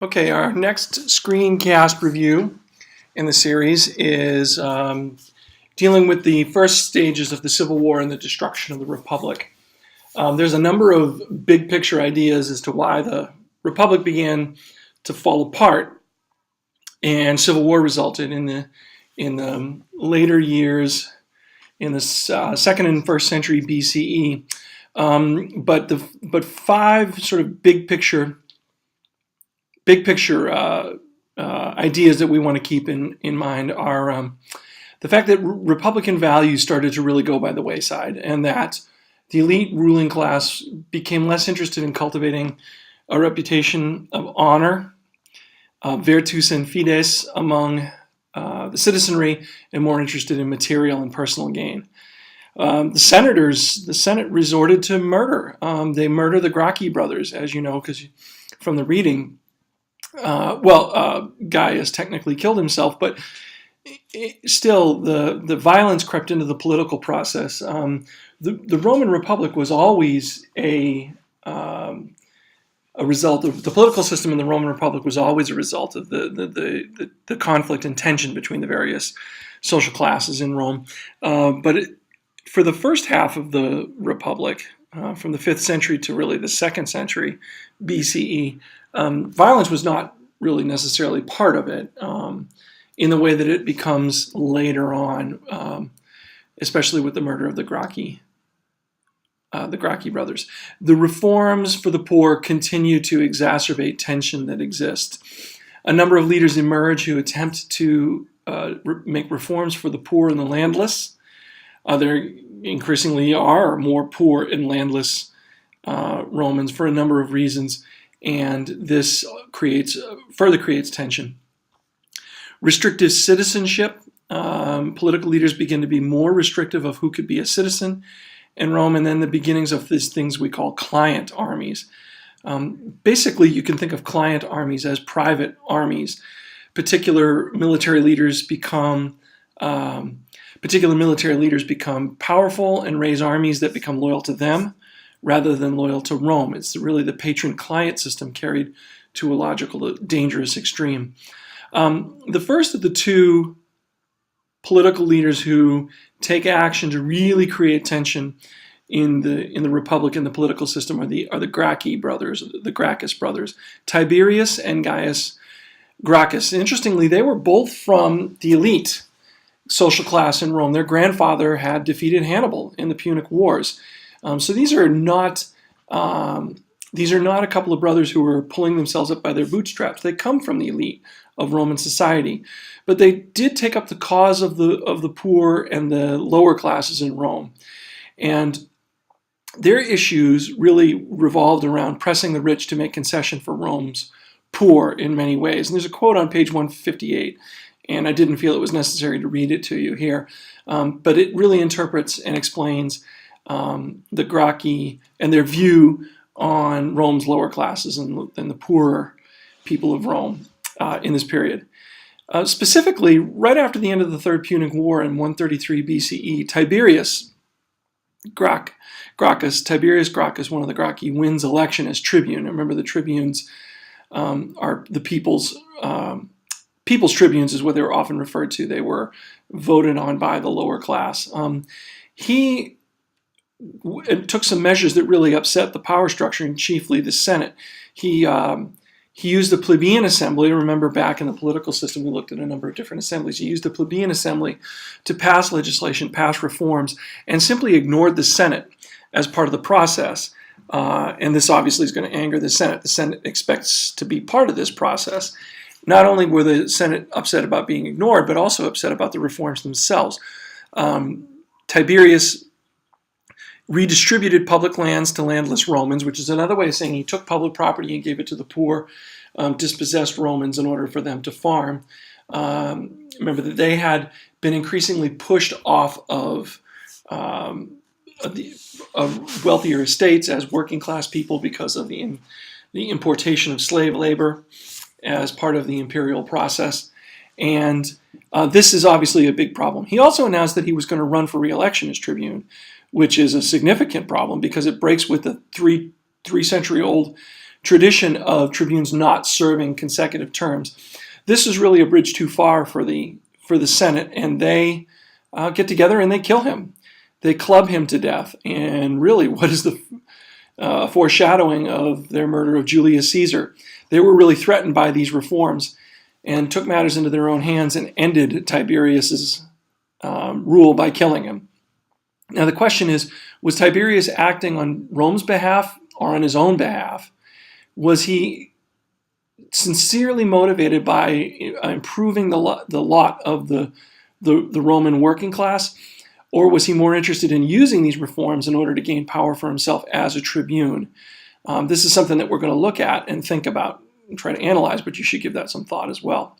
Okay, our next screencast review in the series is dealing with the first stages of the Civil War and the destruction of the Republic. There's a number of big picture ideas as to why the Republic began to fall apart and Civil War resulted in the later years in the second and first century BCE. But five sort of big picture ideas that we want to keep in mind are the fact that Republican values started to really go by the wayside, and that the elite ruling class became less interested in cultivating a reputation of honor, virtus and fides among the citizenry, and more interested in material and personal gain. The Senate resorted to murder. They murder the Gracchi brothers, as you know, because from the reading. Gaius technically killed himself, but still the violence crept into the political process. The Roman Republic was always a result of the political system in the Roman Republic was always a result of the conflict and tension between the various social classes in Rome. For the first half of the Republic, from the 5th century to really the 2nd century BCE, violence was not really necessarily part of it in the way that it becomes later on, especially with the murder of the Gracchi brothers. The reforms for the poor continue to exacerbate tension that exists. A number of leaders emerge who attempt to make reforms for the poor and the landless. There increasingly are more poor and landless Romans for a number of reasons, and this further creates tension. Restrictive citizenship. Political leaders begin to be more restrictive of who could be a citizen in Rome, and then the beginnings of these things we call client armies. Basically, you can think of client armies as private armies. Particular military leaders become powerful and raise armies that become loyal to them rather than loyal to Rome. It's really the patron-client system carried to a logical, dangerous extreme. The first of the two political leaders who take action to really create tension in the Republic and the political system are the Gracchi brothers, the Gracchus brothers, Tiberius and Gaius Gracchus. Interestingly, they were both from the elite social class in Rome. Their grandfather had defeated Hannibal in the Punic Wars. So these are not a couple of brothers who are pulling themselves up by their bootstraps. They come from the elite of Roman society, but they did take up the cause of the poor and the lower classes in Rome, and their issues really revolved around pressing the rich to make concession for Rome's poor in many ways. And there's a quote on page 158. And I didn't feel it was necessary to read it to you here. But it really interprets and explains the Gracchi and their view on Rome's lower classes and the poorer people of Rome in this period. Specifically, right after the end of the Third Punic War in 133 BCE, Tiberius Gracchus, one of the Gracchi, wins election as tribune. Remember, the tribunes are the people's tribunes is what they were often referred to. They were voted on by the lower class. He took some measures that really upset the power structure, and chiefly the Senate. He used the plebeian assembly. Remember, back in the political system, we looked at a number of different assemblies. He used the plebeian assembly to pass legislation, pass reforms, and simply ignored the Senate as part of the process. And this obviously is going to anger the Senate. The Senate expects to be part of this process. Not only were the Senate upset about being ignored, but also upset about the reforms themselves. Tiberius redistributed public lands to landless Romans, which is another way of saying he took public property and gave it to the poor, dispossessed Romans in order for them to farm. Remember that they had been increasingly pushed off of wealthier estates as working class people because of the importation of slave labor as part of the imperial process. And this is obviously a big problem. He also announced that he was going to run for re-election as tribune, which is a significant problem because it breaks with the three-century-old tradition of tribunes not serving consecutive terms. This is really a bridge too far for the Senate, and they get together and they kill him. They club him to death. And really, what is the foreshadowing of their murder of Julius Caesar? They were really threatened by these reforms and took matters into their own hands and ended Tiberius's rule by killing him. Now the question is, was Tiberius acting on Rome's behalf or on his own behalf? Was he sincerely motivated by improving the lot of the Roman working class, or was he more interested in using these reforms in order to gain power for himself as a tribune? This is something that we're going to look at and think about and try to analyze, but you should give that some thought as well.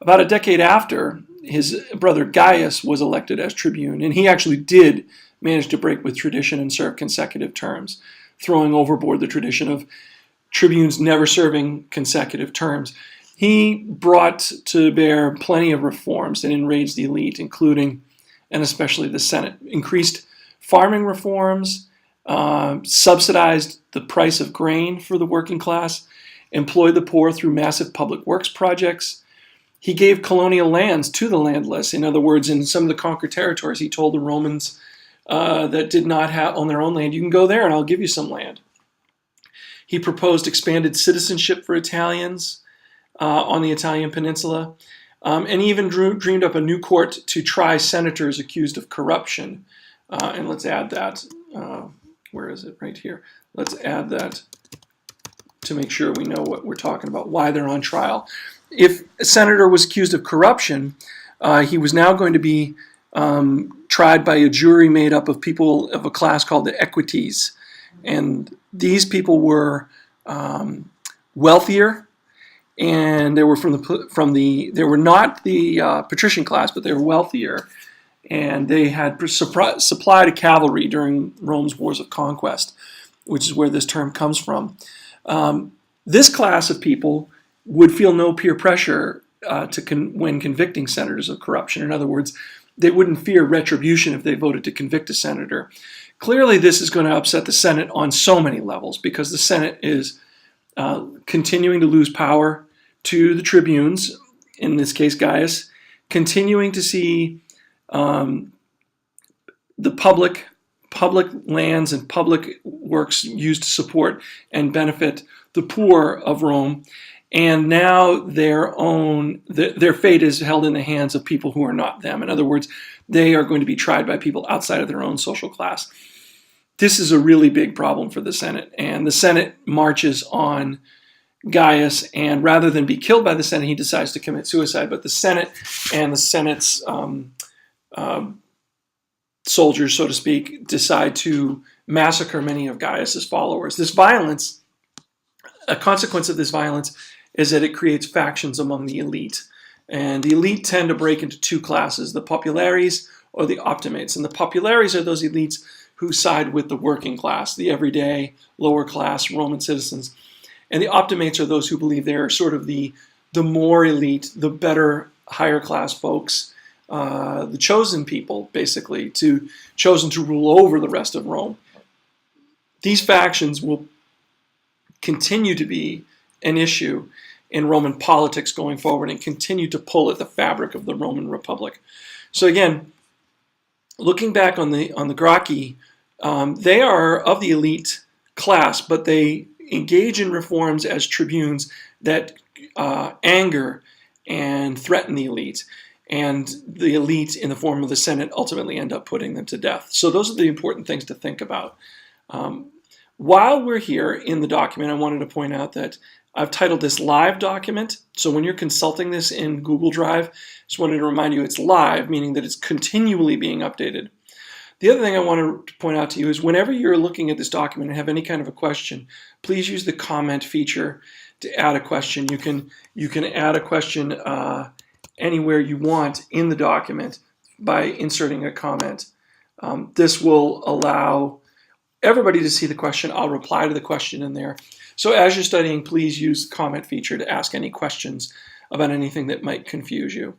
About a decade after, his brother Gaius was elected as tribune, and he actually did manage to break with tradition and serve consecutive terms, throwing overboard the tradition of tribunes never serving consecutive terms. He brought to bear plenty of reforms that enraged the elite, including and especially the Senate. Increased farming reforms, subsidized the price of grain for the working class, employed the poor through massive public works projects. He gave colonial lands to the landless. In other words, in some of the conquered territories, he told the Romans that did not own their own land, you can go there and I'll give you some land. He proposed expanded citizenship for Italians on the Italian peninsula, and he even dreamed up a new court to try senators accused of corruption. And let's add that. Where is it? Right here. Let's add that to make sure we know what we're talking about, why they're on trial. If a senator was accused of corruption, he was now going to be tried by a jury made up of people of a class called the equites. And these people were wealthier, and they were they were not the patrician class, but they were wealthier, and they had supplied a cavalry during Rome's wars of conquest, which is where this term comes from. This class of people would feel no peer pressure when convicting senators of corruption. In other words, they wouldn't fear retribution if they voted to convict a senator. Clearly, this is going to upset the Senate on so many levels, because the Senate is continuing to lose power to the tribunes, in this case Gaius, continuing to see the public lands and public works used to support and benefit the poor of Rome, and now their fate is held in the hands of people who are not them. In other words, they are going to be tried by people outside of their own social class. This is a really big problem for the Senate, and the Senate marches on Gaius, and rather than be killed by the Senate, he decides to commit suicide. But the Senate and the Senate's soldiers, so to speak, decide to massacre many of Gaius's followers. This violence, a consequence of this violence, is that it creates factions among the elite. And the elite tend to break into two classes, the populares or the optimates. And the populares are those elites who side with the working class, the everyday, lower class Roman citizens. And the optimates are those who believe they're sort of the more elite, the better, higher class folks, the chosen people, basically, chosen to rule over the rest of Rome. These factions will continue to be an issue in Roman politics going forward and continue to pull at the fabric of the Roman Republic. So again, looking back on the Gracchi, they are of the elite class, but they engage in reforms as tribunes that anger and threaten the elite. And the elite, in the form of the Senate, ultimately end up putting them to death. So those are the important things to think about. While we're here in the document, I wanted to point out that I've titled this Live Document. So when you're consulting this in Google Drive, just wanted to remind you it's live, meaning that it's continually being updated. The other thing I want to point out to you is whenever you're looking at this document and have any kind of a question, please use the comment feature to add a question. You can add a question anywhere you want in the document by inserting a comment. This will allow everybody to see the question. I'll reply to the question in there. So as you're studying, please use the comment feature to ask any questions about anything that might confuse you.